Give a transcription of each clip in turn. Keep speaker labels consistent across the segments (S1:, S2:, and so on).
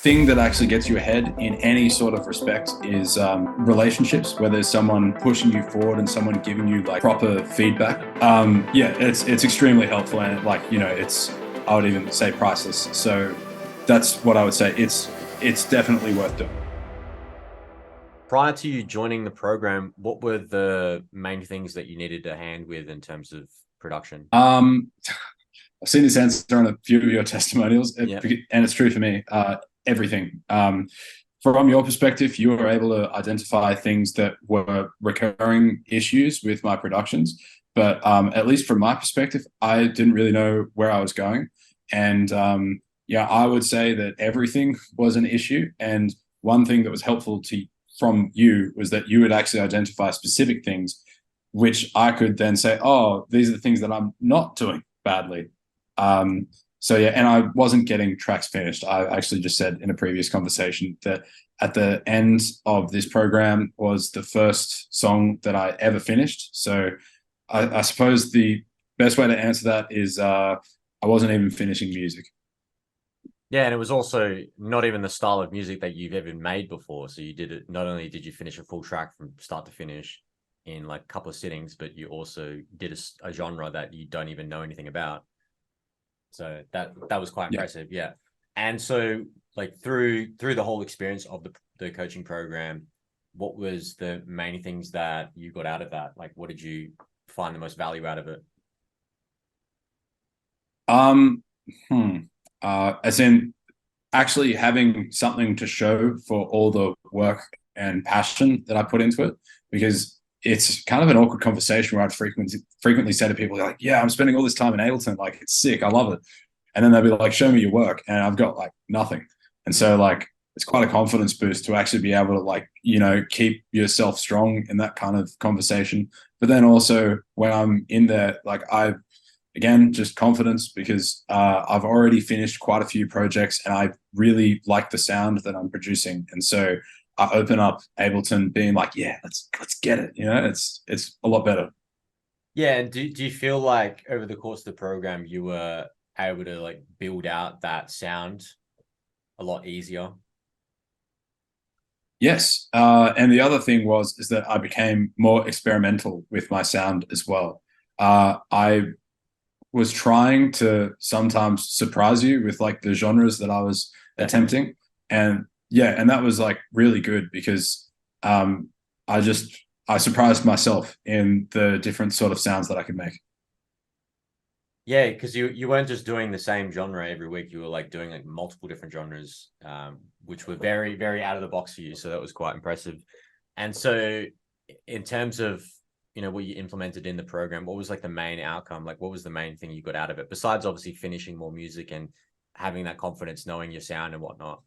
S1: thing that actually gets you ahead in any sort of respect is relationships, where there's someone pushing you forward and someone giving you like proper feedback. Yeah, it's extremely helpful, and like, you know, it's, I would even say, priceless. So that's what I would say. It's definitely worth doing.
S2: Prior to you joining the program, what were the main things that you needed a hand with in terms of production?
S1: I've seen this answer on a few of your testimonials,
S2: Yeah.
S1: and it's true for me. Everything. From your perspective, you were able to identify things that were recurring issues with my productions. But at least from my perspective, I didn't really know where I was going. And yeah, I would say that everything was an issue. And one thing that was helpful from you was that you would actually identify specific things, which I could then say, oh, these are the things that I'm not doing badly. So yeah, and I wasn't getting tracks finished. I actually just said in a previous conversation that at the end of this program was the first song that I ever finished. So I suppose the best way to answer that is I wasn't even finishing music.
S2: Yeah, and it was also not even the style of music that you've ever made before. So you did it, not only did you finish a full track from start to finish in like a couple of sittings, but you also did a genre that you don't even know anything about. So that was quite impressive. Yeah. And so like through the whole experience of the coaching program, what was the main things that you got out of that? Like, what did you find the most value out of it?
S1: As in actually having something to show for all the work and passion that I put into it, because it's kind of an awkward conversation where I'd frequently say to people like, yeah, I'm spending all this time in Ableton, like it's sick, I love it. And then they'll be like, show me your work. And I've got like nothing. And so like, it's quite a confidence boost to actually be able to like, you know, keep yourself strong in that kind of conversation. But then also when I'm in there, like again, just confidence, because I've already finished quite a few projects and I really like the sound that I'm producing. And so I open up Ableton being like, yeah, let's get it. You know, it's a lot better.
S2: Yeah. And do you feel like over the course of the program, you were able to like build out that sound a lot easier?
S1: Yes. And the other thing is that I became more experimental with my sound as well. I was trying to sometimes surprise you with like the genres that I was attempting. And yeah, and that was like really good because I surprised myself in the different sort of sounds that I could make.
S2: Yeah, because you weren't just doing the same genre every week. You were like doing like multiple different genres, which were very, very out of the box for you. So that was quite impressive. And so in terms of, you know, what you implemented in the program, what was like the main outcome? Like what was the main thing you got out of it, besides obviously finishing more music and having that confidence, knowing your sound and whatnot?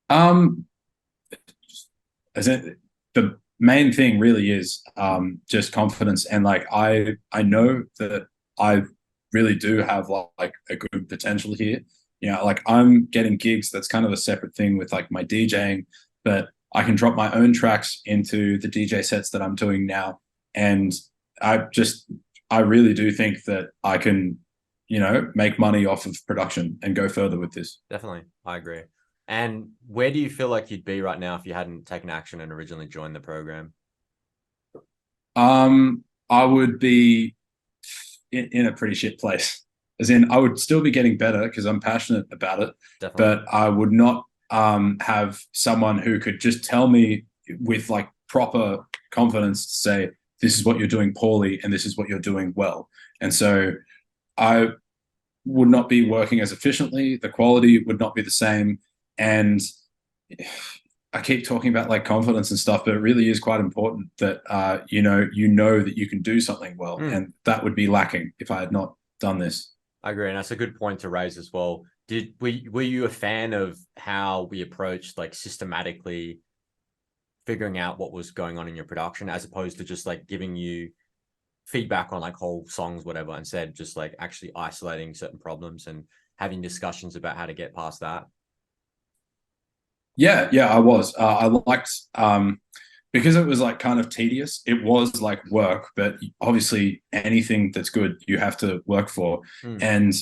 S1: Um, as in, the main thing really is just confidence, and like I know that I really do have like a good potential here. You know, like I'm getting gigs. That's kind of a separate thing with like my DJing, but I can drop my own tracks into the DJ sets that I'm doing now, and I just I really do think that I can, you know, make money off of production and go further with this.
S2: Definitely. I agree. And where do you feel like you'd be right now if you hadn't taken action and originally joined the program?
S1: I would be in a pretty shit place. As in, I would still be getting better because I'm passionate about it,
S2: Definitely.
S1: but I would not have someone who could just tell me with like proper confidence to say, this is what you're doing poorly and this is what you're doing well. And so I would not be working as efficiently. The quality would not be the same. And I keep talking about like confidence and stuff, but it really is quite important that you know that you can do something well, and that would be lacking if I had not done this.
S2: I agree, and that's a good point to raise as well. Were you a fan of how we approached like systematically figuring out what was going on in your production, as opposed to just like giving you feedback on like whole songs, whatever, instead just like actually isolating certain problems and having discussions about how to get past that?
S1: Yeah, I was. I liked because it was like kind of tedious. It was like work, but obviously anything that's good you have to work for.
S2: Mm.
S1: And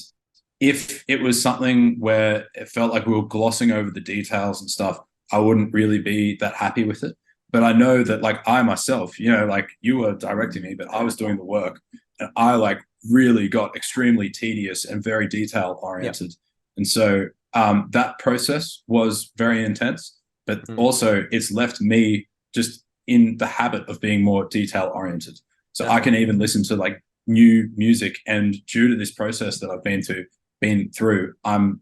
S1: if it was something where it felt like we were glossing over the details and stuff, I wouldn't really be that happy with it. But I know that like I myself, like you were directing me, but I was doing the work, and I like really got extremely tedious and very detail oriented. Yep. And so that process was very intense, but also it's left me just in the habit of being more detail oriented. So I can even listen to like new music, and due to this process that I've been through, I'm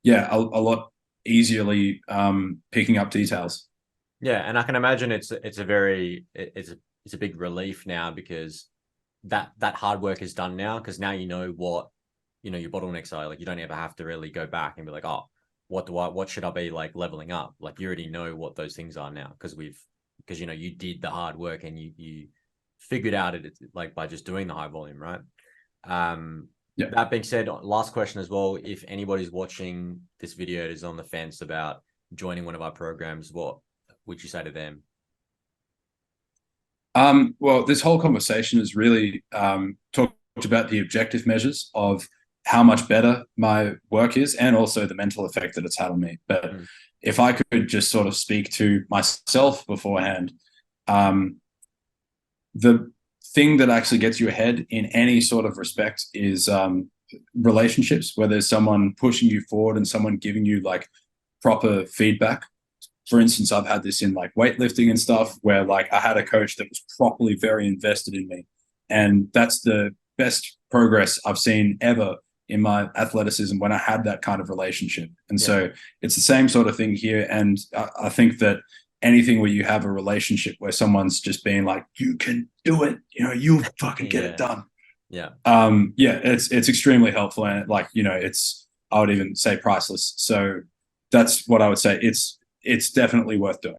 S1: a lot easily picking up details.
S2: Yeah, and I can imagine it's a big relief now, because that hard work is done now, because now you know what your bottlenecks are. Like, you don't ever have to really go back and be like, oh, what should I be like leveling up? Like, you already know what those things are now, because you did the hard work, and you figured out it like by just doing the high volume, right?
S1: Yeah.
S2: That being said, last question as well. If anybody's watching this video is on the fence about joining one of our programs, what would you say to them?
S1: Well, this whole conversation is really talked about the objective measures of how much better my work is, and also the mental effect that it's had on me. But if I could just sort of speak to myself beforehand, the thing that actually gets you ahead in any sort of respect is relationships, where there's someone pushing you forward and someone giving you like proper feedback. For instance, I've had this in like weightlifting and stuff, where like I had a coach that was properly very invested in me. And that's the best progress I've seen ever in my athleticism, when I had that kind of relationship. And so it's the same sort of thing here. And I think that anything where you have a relationship where someone's just being like, you can do it, you fucking get it done. It's extremely helpful. And like, I would even say priceless. So that's what I would say. It's definitely worth doing.